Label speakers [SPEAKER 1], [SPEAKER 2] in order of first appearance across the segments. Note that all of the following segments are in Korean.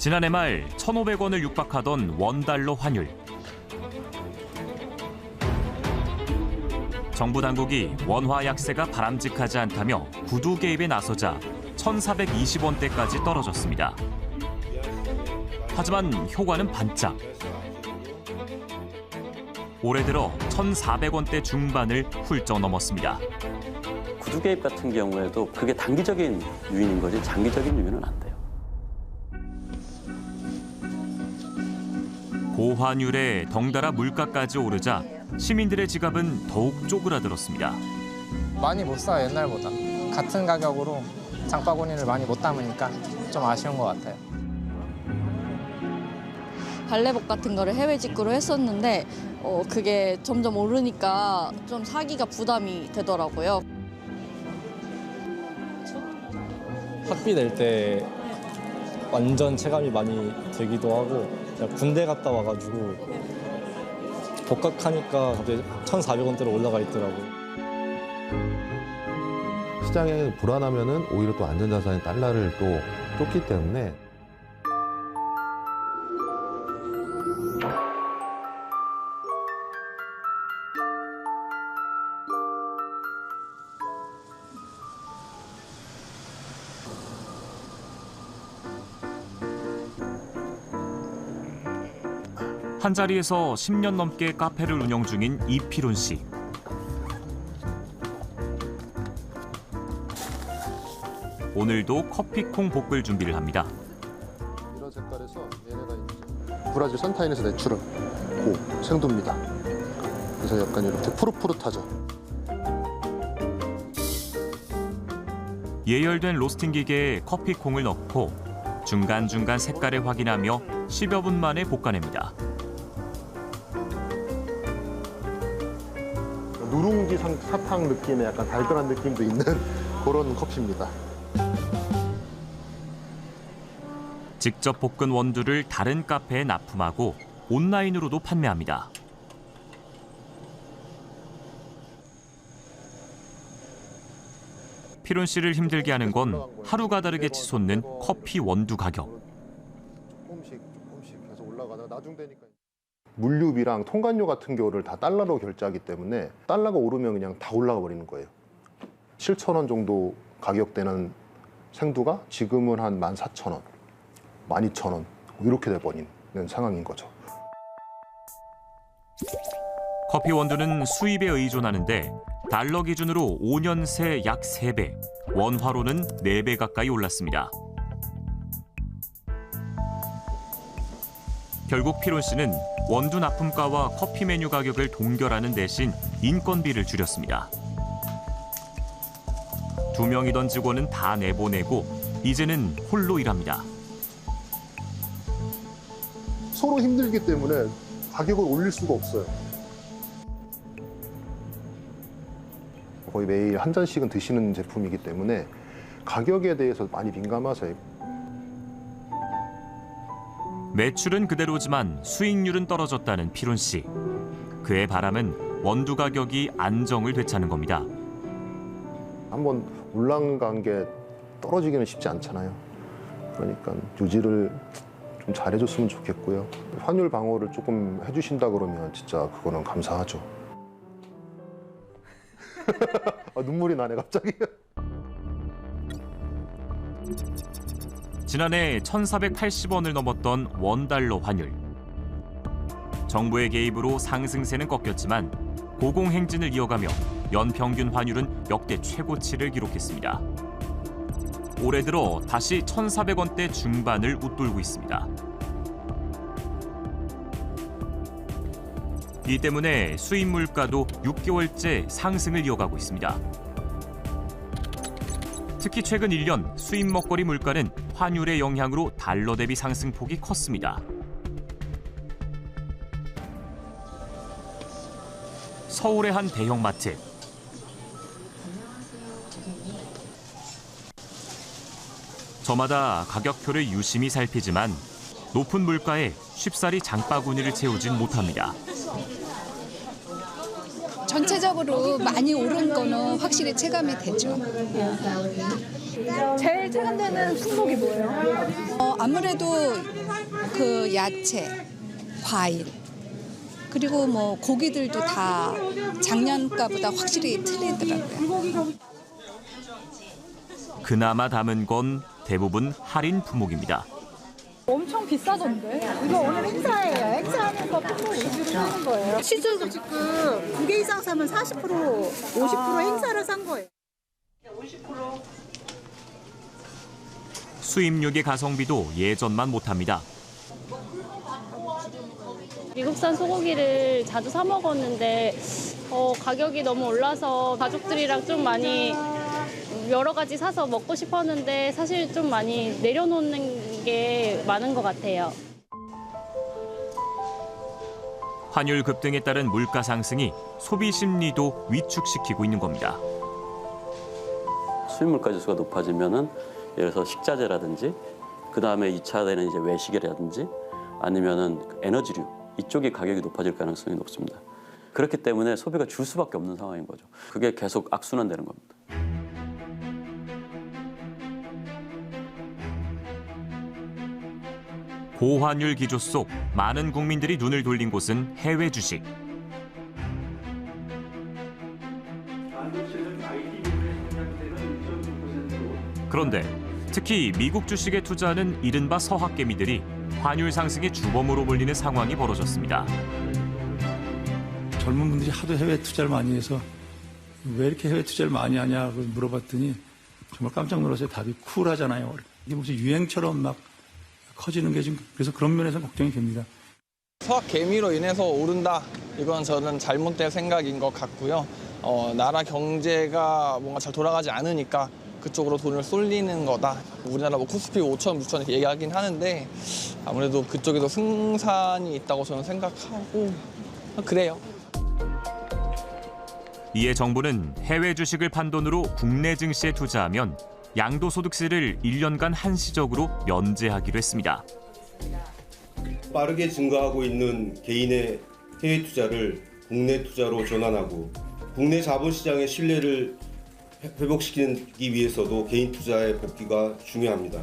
[SPEAKER 1] 지난해 말 1,500원을 육박하던 원달러 환율. 정부 당국이 원화 약세가 바람직하지 않다며 구두 개입에 나서자 1,420원대까지 떨어졌습니다. 하지만 효과는 반짝. 올해 들어 1,400원대 중반을 훌쩍 넘었습니다.
[SPEAKER 2] 구두 개입 같은 경우에도 그게 단기적인 요인인 거지 장기적인 요인은 안 돼요.
[SPEAKER 1] 고환율에 덩달아 물가까지 오르자 시민들의 지갑은 더욱 쪼그라들었습니다.
[SPEAKER 3] 많이 못 사요, 옛날보다. 같은 가격으로 장바구니를 많이 못 담으니까 좀 아쉬운 것 같아요.
[SPEAKER 4] 발레복 같은 거를 해외 직구로 했었는데 그게 점점 오르니까 좀 사기가 부담이 되더라고요.
[SPEAKER 5] 학비 낼 때 완전 체감이 많이 들기도 하고 군대 갔다 와가지고 복학하니까 갑자기 1,400원대로 올라가 있더라고요.
[SPEAKER 6] 시장이 불안하면은 오히려 또 안전자산인 달러를 또 쫓기 때문에
[SPEAKER 1] 한자리에서 10년 넘게 카페를 운영 중인 이필훈 씨. 오늘도 커피콩 볶을 준비를 합니다.
[SPEAKER 7] 이런 색깔에서 얘네가 이제 브라질 산타인에서 내추럴 고 생두입니다. 그래서 약간 이렇게 푸릇푸릇하죠.
[SPEAKER 1] 예열된 로스팅 기계에 커피콩을 넣고 중간중간 색깔을 확인하며 10여 분 만에 볶아냅니다.
[SPEAKER 7] 누룽지 사탕 느낌의 약간 달달한 느낌도 있는 그런 커피입니다.
[SPEAKER 1] 직접 볶은 원두를 다른 카페에 납품하고 온라인으로도 판매합니다. 필훈 씨를 힘들게 하는 건 하루가 다르게 치솟는 커피 원두 가격.
[SPEAKER 7] 조금씩 계속 올라가다가 나중 되니까 물류비랑 통관료 같은 경우를 다 달러로 결제하기 때문에 달러가 오르면 그냥 다 올라가 버리는 거예요. 7,000원 정도 가격대는 생두가 지금은 한 14,000원, 12,000원 이렇게 돼버리는 상황인 거죠.
[SPEAKER 1] 커피 원두는 수입에 의존하는데 달러 기준으로 5년 새 약 3배, 원화로는 4배 가까이 올랐습니다. 결국 필훈 씨는 원두 납품가와 커피 메뉴 가격을 동결하는 대신 인건비를 줄였습니다. 2명이던 직원은 다 내보내고 이제는 홀로 일합니다.
[SPEAKER 7] 서로 힘들기 때문에 가격을 올릴 수가 없어요. 거의 매일 한 잔씩은 드시는 제품이기 때문에 가격에 대해서 많이 민감하세요.
[SPEAKER 1] 매출은 그대로지만 수익률은 떨어졌다는 필훈 씨. 그의 바람은 원두 가격이 안정을 되찾는 겁니다.
[SPEAKER 7] 한번 올라간 게 떨어지기는 쉽지 않잖아요. 그러니까 유지를 좀 잘해줬으면 좋겠고요. 환율 방어를 조금 해주신다 그러면 진짜 그거는 감사하죠. 눈물이 나네 갑자기.
[SPEAKER 1] 지난해 1,480원을 넘었던 원달러 환율. 정부의 개입으로 상승세는 꺾였지만 고공행진을 이어가며 연평균 환율은 역대 최고치를 기록했습니다. 올해 들어 다시 1,400원대 중반을 웃돌고 있습니다. 이 때문에 수입 물가도 6개월째 상승을 이어가고 있습니다. 특히 최근 1년 수입 먹거리 물가는 환율의 영향으로 달러 대비 상승폭이 컸습니다. 서울의 한 대형마트. 저마다 가격표를 유심히 살피지만 높은 물가에 쉽사리 장바구니를 채우진 못합니다.
[SPEAKER 8] 전체적으로 많이 오른 거는 확실히 체감이 되죠.
[SPEAKER 9] 제일 체감되는 품목이 뭐예요?
[SPEAKER 8] 아무래도 그 야채, 과일, 그리고 뭐 고기들도 다 작년가보다 확실히 틀리더라고요.
[SPEAKER 1] 그나마 담은 건 대부분 할인 품목입니다.
[SPEAKER 9] 엄청 비싸던데? 이거 오늘 행사예요. 행사하는 거 품목 위주로 사는 거예요.
[SPEAKER 10] 시즌도 지금 2개 이상 사면 40%, 50% 행사를 산 거예요.
[SPEAKER 1] 수입육의 가성비도 예전만 못합니다.
[SPEAKER 11] 미국산 소고기를 자주 사 먹었는데 가격이 너무 올라서 가족들이랑 좀 많이 여러 가지 사서 먹고 싶었는데 사실 좀 많이 내려놓는 게 많은 것 같아요.
[SPEAKER 1] 환율 급등에 따른 물가 상승이 소비 심리도 위축시키고 있는 겁니다.
[SPEAKER 2] 수입 물가 지수가 높아지면은 예를 들어서 식자재라든지 그 다음에 2차되는 이제 외식이라든지 아니면은 에너지류 이쪽이 가격이 높아질 가능성이 높습니다. 그렇기 때문에 소비가 줄 수밖에 없는 상황인 거죠. 그게 계속 악순환되는 겁니다.
[SPEAKER 1] 고환율 기조 속 많은 국민들이 눈을 돌린 곳은 해외 주식. 그런데 특히 미국 주식에 투자하는 이른바 서학개미들이 환율 상승의 주범으로 몰리는 상황이 벌어졌습니다.
[SPEAKER 12] 젊은 분들이 하도 해외 투자를 많이 해서 왜 이렇게 해외 투자를 많이 하냐고 물어봤더니 정말 깜짝 놀랐어요. 답이 쿨하잖아요. 이게 무슨 유행처럼 막 커지는 게 지금 그래서 그런 면에서 걱정이 됩니다.
[SPEAKER 5] 서학 개미로 인해서 오른다. 이건 저는 잘못된 생각인 것 같고요. 나라 경제가 뭔가 잘 돌아가지 않으니까 그쪽으로 돈을 쏠리는 거다. 우리나라 뭐 코스피 5천, 6천 이렇게 얘기하긴 하는데 아무래도 그쪽에도 승산이 있다고 저는 생각하고 그래요.
[SPEAKER 1] 이에 정부는 해외 주식을 판돈으로 국내 증시에 투자하면 양도소득세를 1년간 한시적으로 면제하기로 했습니다.
[SPEAKER 13] 빠르게 증가하고 있는 개인의 해외 투자를 국내 투자로 전환하고 국내 자본시장의 신뢰를 회복시키기 위해서도 개인 투자의 복귀가 중요합니다.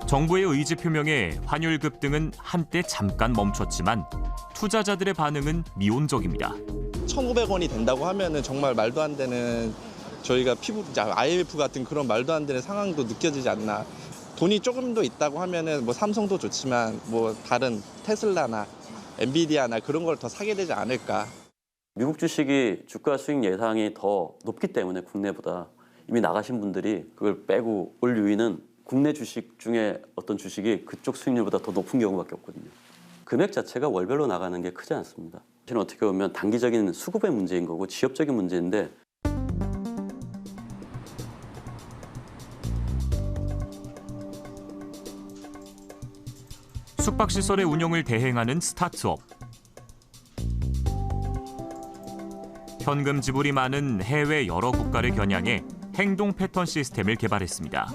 [SPEAKER 1] 정부의 의지 표명에 환율 급등은 한때 잠깐 멈췄지만 투자자들의 반응은 미온적입니다.
[SPEAKER 5] 1,900원이 된다고 하면은 정말 말도 안 되는 저희가 IMF 같은 그런 말도 안 되는 상황도 느껴지지 않나. 돈이 조금 더 있다고 하면은 뭐 삼성도 좋지만 뭐 다른 테슬라나 엔비디아나 그런 걸 더 사게 되지 않을까.
[SPEAKER 2] 미국 주식이 주가 수익 예상이 더 높기 때문에 국내보다 이미 나가신 분들이 그걸 빼고 올 요인은 국내 주식 중에 어떤 주식이 그쪽 수익률보다 더 높은 경우밖에 없거든요. 금액 자체가 월별로 나가는 게 크지 않습니다. 사실은 어떻게 보면 단기적인 수급의 문제인 거고 지역적인 문제인데
[SPEAKER 1] 숙박시설의 운영을 대행하는 스타트업. 현금 지불이 많은 해외 여러 국가를 겨냥해 행동 패턴 시스템을 개발했습니다.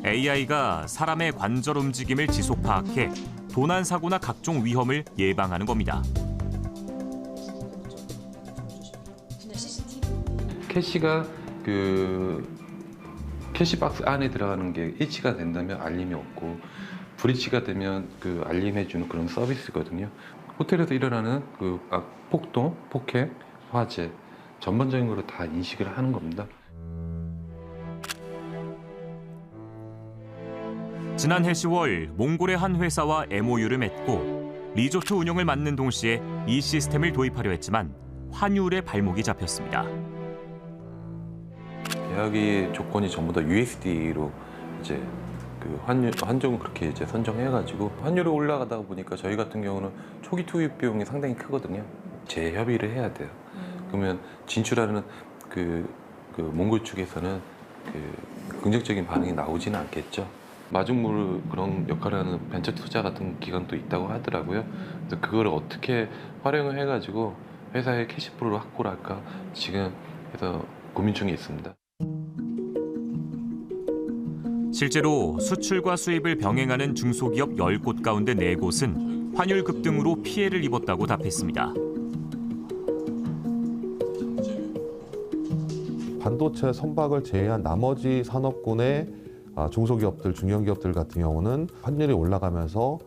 [SPEAKER 1] AI가 사람의 관절 움직임을 지속 파악해 도난 사고나 각종 위험을 예방하는 겁니다.
[SPEAKER 14] 캐시가 캐시박스 안에 들어가는 게 일치가 된다면 알림이 없고 불일치가 되면 알림해주는 그런 서비스거든요. 호텔에서 일어나는 폭동, 폭행, 화재 전반적인 거로 다 인식을 하는 겁니다.
[SPEAKER 1] 지난해 10월 몽골의 한 회사와 MOU를 맺고 리조트 운영을 맡는 동시에 이 시스템을 도입하려 했지만 환율에 발목이 잡혔습니다.
[SPEAKER 14] 계약의 조건이 전부 다 USD로 이제 환종을 그렇게 이제 선정해가지고 환율이 올라가다 보니까 저희 같은 경우는 초기 투입 비용이 상당히 크거든요. 재협의를 해야 돼요. 그러면 진출하는 몽골 측에서는 긍정적인 반응이 나오지는 않겠죠. 마중물 그런 역할을 하는 벤처 투자 같은 기관도 있다고 하더라고요. 그래서 그걸 어떻게 활용을 해가지고 회사의 캐시플로우를 확보를 할까 지금 해서 고민 중에 있습니다.
[SPEAKER 1] 실제로 수출과 수입을 병행하는 중소기업 10곳 가운데 4곳은 환율 급등으로 피해를 입었다고 답했습니다.
[SPEAKER 6] 반도체 선박을 제외한 나머지 산업군의 중소기업들, 중견기업들 같은 경우는 환율이 올라가면서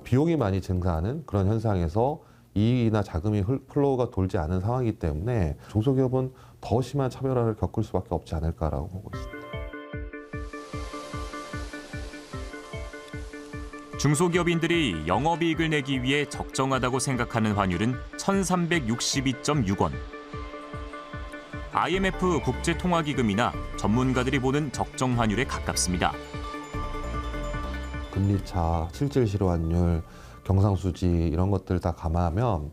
[SPEAKER 6] 비용이 많이 증가하는 그런 현상에서 이익이나 자금이 플로우가 돌지 않은 상황이기 때문에 중소기업은 더 심한 차별화를 겪을 수밖에 없지 않을까라고 보고 있습니다.
[SPEAKER 1] 중소기업인들이 영업이익을 내기 위해 적정하다고 생각하는 환율은 1,362.6원. IMF 국제통화기금이나 전문가들이 보는 적정 환율에 가깝습니다.
[SPEAKER 6] 금리차, 실질 실효 환율, 경상수지 이런 것들 다 감안하면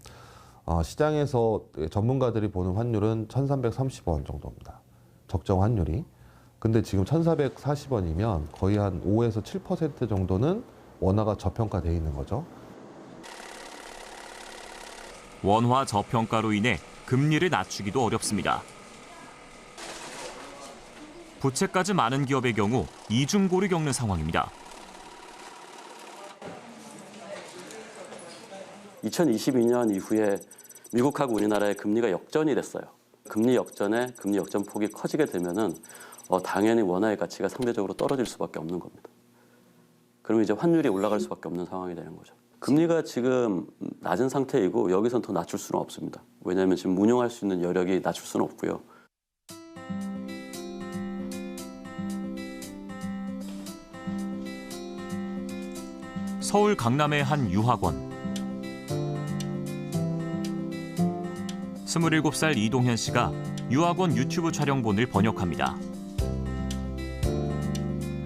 [SPEAKER 6] 시장에서 전문가들이 보는 환율은 1,330원 정도입니다. 적정 환율이. 근데 지금 1,440원이면 거의 한 5에서 7% 정도는 원화가 저평가되어 있는 거죠.
[SPEAKER 1] 원화 저평가로 인해 금리를 낮추기도 어렵습니다. 부채까지 많은 기업의 경우 이중고를 겪는 상황입니다.
[SPEAKER 2] 2022년 이후에 미국하고 우리나라의 금리가 역전이 됐어요. 금리 역전에 금리 역전 폭이 커지게 되면은 당연히 원화의 가치가 상대적으로 떨어질 수밖에 없는 겁니다. 그러면 이제 환율이 올라갈 수밖에 없는 상황이 되는 거죠. 금리가 지금 낮은 상태이고 여기선 더 낮출 수는 없습니다. 왜냐하면 지금 운용할 수 있는 여력이 낮출 수는 없고요.
[SPEAKER 1] 서울 강남의 한 유학원. 27살 이동현 씨가 유학원 유튜브 촬영본을 번역합니다.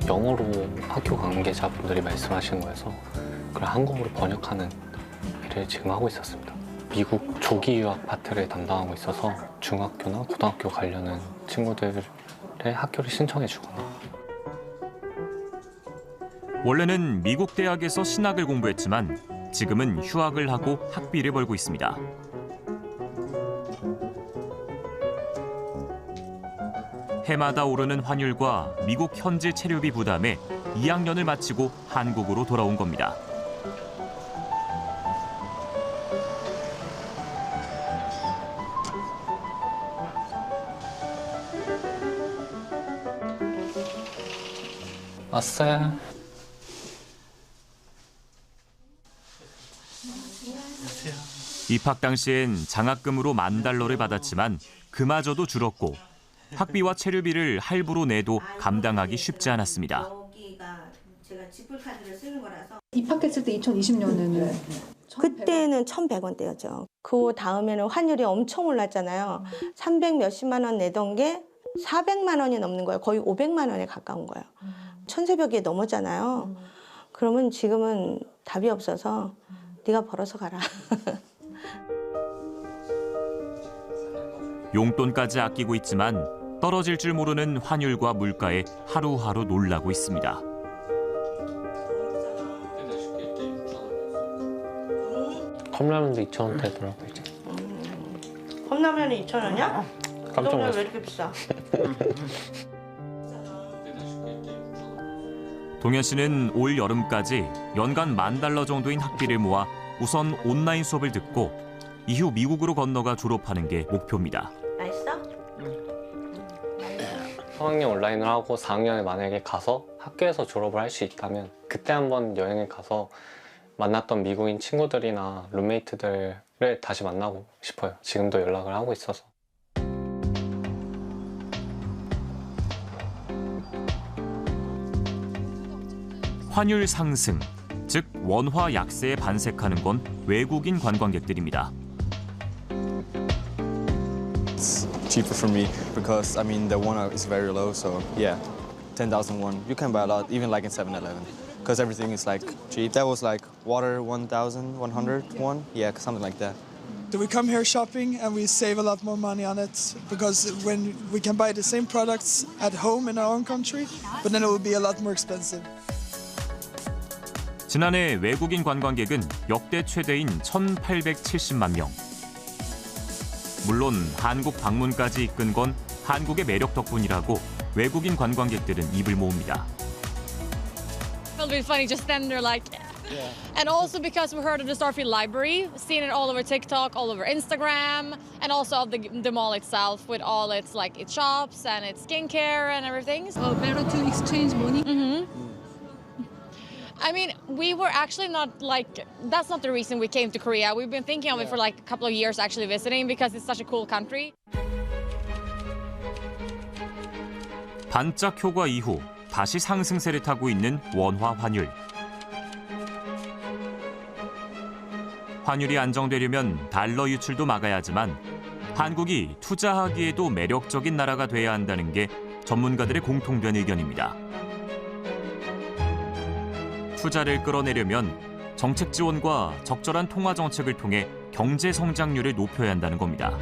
[SPEAKER 15] 영어로 학교 관계자분들이 말씀하시는 거여서 그걸 한국어로 번역하는 일을 지금 하고 있었습니다. 미국 조기 유학 파트를 담당하고 있어서 중학교나 고등학교 가려는 친구들의 학교를 신청해 주거나.
[SPEAKER 1] 원래는 미국 대학에서 신학을 공부했지만 지금은 휴학을 하고 학비를 벌고 있습니다. 해마다 오르는 환율과 미국 현지 체류비 부담에 2학년을 마치고 한국으로 돌아온 겁니다.
[SPEAKER 15] 왔어요.
[SPEAKER 1] 입학 당시엔 장학금으로 $10,000를 받았지만 그마저도 줄었고 학비와 체류비를 할부로 내도 감당하기 쉽지 않았습니다.
[SPEAKER 9] 입학했을 때 2020년에는
[SPEAKER 16] 그때는 1,100원대였죠. 그 다음에는 환율이 엄청 올랐잖아요. 300 몇십만 원 내던 게 400만 원이 넘는 거예요. 거의 500만 원에 가까운 거예요. 천새벽이 넘었잖아요. 그러면 지금은 답이 없어서 네가 벌어서 가라.
[SPEAKER 1] 용돈까지 아끼고 있지만 떨어질 줄 모르는 환율과 물가에 하루하루 놀라고 있습니다.
[SPEAKER 15] 컵라면도 2,000원대더라고요. 이제.
[SPEAKER 16] 컵라면이 2,000원이야?
[SPEAKER 15] 깜짝 놀랐어요.
[SPEAKER 16] 왜 이렇게 비싸?
[SPEAKER 1] 동현 씨는 올 여름까지 연간 $10,000 정도인 학비를 모아 우선 온라인 수업을 듣고 이후 미국으로 건너가 졸업하는 게 목표입니다.
[SPEAKER 16] 맛있어?
[SPEAKER 15] 3학년 온라인을 하고 4학년에 만약에 가서 학교에서 졸업을 할 수 있다면 그때 한번 여행을 가서 만났던 미국인 친구들이나 룸메이트들을 다시 만나고 싶어요. 지금도 연락을 하고 있어서.
[SPEAKER 1] 환율 상승, 즉 원화 약세에 반색하는 건 외국인 관광객들입니다.
[SPEAKER 17] Cheaper for me because I mean the won is very low, so yeah, 10,000 won you can buy a lot, even like in 7-Eleven, because everything is like cheap. That was like water 1,100 won, yeah, something like that.
[SPEAKER 18] So we come here shopping and we save a lot more money on it because when we can buy the same products at home in our own country, but then it will be a lot more expensive.
[SPEAKER 1] 지난해 외국인 관광객은 역대 최대인 1,870만 명. 물론 한국 방문까지 이끈 건 한국의 매력 덕분이라고 외국인 관광객들은 입을 모읍니다.
[SPEAKER 19] It'll be funny just then they're like And also because we heard of the Starfield Library, seen it all over TikTok, all over Instagram, and also of the mall itself with all its its shops and its skincare and everything.
[SPEAKER 8] Better to exchange money.
[SPEAKER 19] I mean, we were actually not that's not the reason we came to Korea. We've been thinking of it for a couple of years actually visiting because it's such a cool country.
[SPEAKER 1] 반짝 효과 이후 다시 상승세를 타고 있는 원화 환율. 환율이 안정되려면 달러 유출도 막아야 하지만 한국이 투자하기에도 매력적인 나라가 돼야 한다는 게 전문가들의 공통된 의견입니다. 투자를 끌어내려면 정책 지원과 적절한 통화 정책을 통해 경제 성장률을 높여야 한다는 겁니다.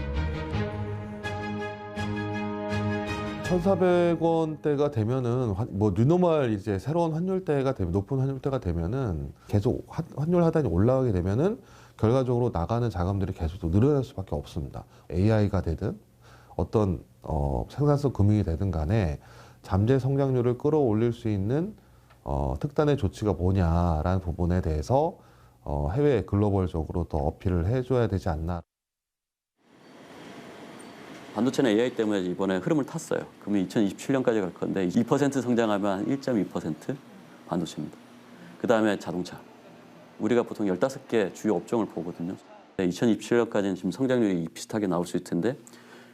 [SPEAKER 6] 1,400원대가 되면은 뉴노멀 이제 새로운 환율대가 되면 높은 환율대가 되면은 계속 환율 하단이 올라가게 되면은 결과적으로 나가는 자금들이 계속 늘어날 수밖에 없습니다. AI가 되든 어떤 생산성 금융이 되든 간에 잠재 성장률을 끌어올릴 수 있는 특단의 조치가 뭐냐라는 부분에 대해서 해외 글로벌적으로 더 어필을 해줘야 되지 않나.
[SPEAKER 2] 반도체는 AI 때문에 이번에 흐름을 탔어요. 그러면 2027년까지 갈 건데 2% 성장하면 1.2% 반도체입니다. 그 다음에 자동차. 우리가 보통 15개 주요 업종을 보거든요. 2027년까지는 지금 성장률이 비슷하게 나올 수 있을 텐데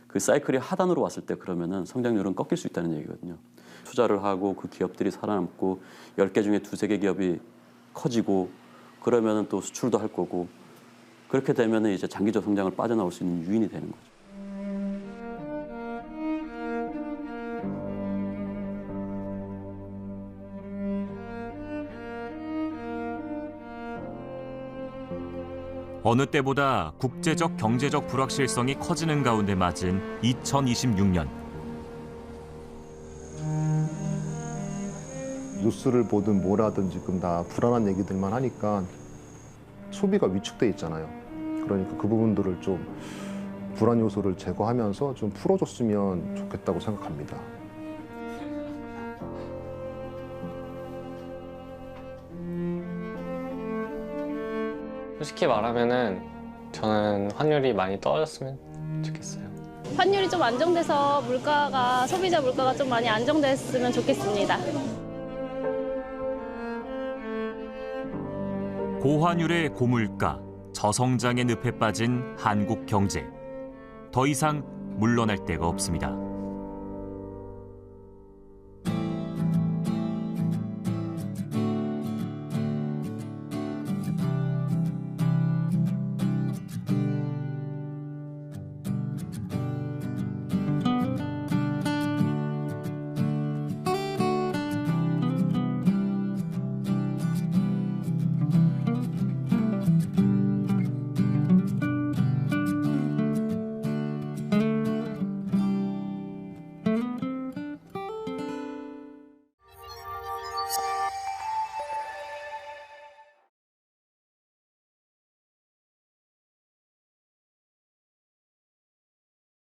[SPEAKER 2] 그 사이클이 하단으로 왔을 때 그러면은 성장률은 꺾일 수 있다는 얘기거든요. 투자를 하고 그 기업들이 살아남고 10개 중에 2-3개 기업이 커지고 그러면은 또 수출도 할 거고 그렇게 되면은 이제 장기적 성장을 빠져나올 수 있는 유인이 되는 거죠.
[SPEAKER 1] 어느 때보다 국제적 경제적 불확실성이 커지는 가운데 맞은 2026년.
[SPEAKER 7] 뉴스를 보든 뭐라든 지금 다 불안한 얘기들만 하니까 소비가 위축돼 있잖아요. 그러니까 그 부분들을 좀 불안 요소를 제거하면서 좀 풀어줬으면 좋겠다고 생각합니다.
[SPEAKER 15] 솔직히 말하면은 저는 환율이 많이 떨어졌으면 좋겠어요.
[SPEAKER 11] 환율이 좀 안정돼서 소비자 물가가 좀 많이 안정됐으면 좋겠습니다.
[SPEAKER 1] 고환율의 고물가, 저성장의 늪에 빠진 한국 경제. 더 이상 물러날 데가 없습니다.